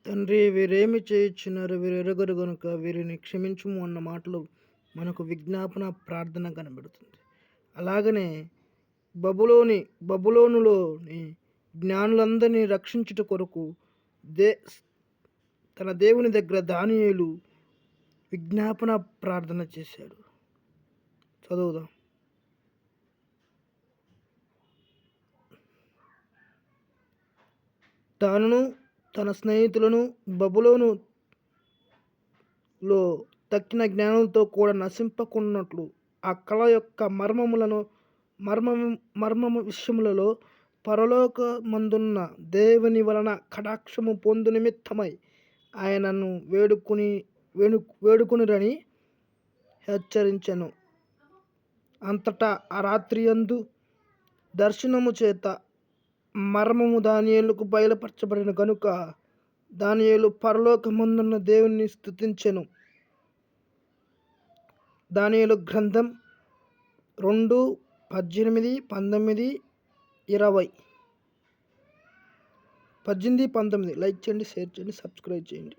తండ్రి వీరేమి చేయుచున్నారు వీరెరుగరు గనుక వీరిని క్షమించుము అన్న మాటలు మనకు విజ్ఞాపన ప్రార్థన కనబడుతుంది. అలాగనే బబులోనులోని జ్ఞానులందరినీ రక్షించుట కొరకు దే తన దేవుని దగ్గర దానియేలు విజ్ఞాపన ప్రార్థన చేశాడు. చదువుదాం. తానును తన స్నేహితులను బబులోనులో తక్కిన జ్ఞానులతో కూడా నశింపకున్నట్లు ఆ కళ యొక్క మర్మము విషయములలో పరలోకమందున్న దేవుని వలన కటాక్షము పొందు నిమిత్తమై ఆయనను వేడుకునిరని హెచ్చరించెను. అంతటా ఆ రాత్రియందు దర్శనము చేత మర్మము దానియేలుకు బయలుపరచబడిన గనుక దానియేలు పరలోకమందున్న దేవుని స్తుతించెను. దానియేలు గ్రంథం 2:18-19 లైక్ చేయండి, షేర్ చేయండి, సబ్స్క్రైబ్ చేయండి.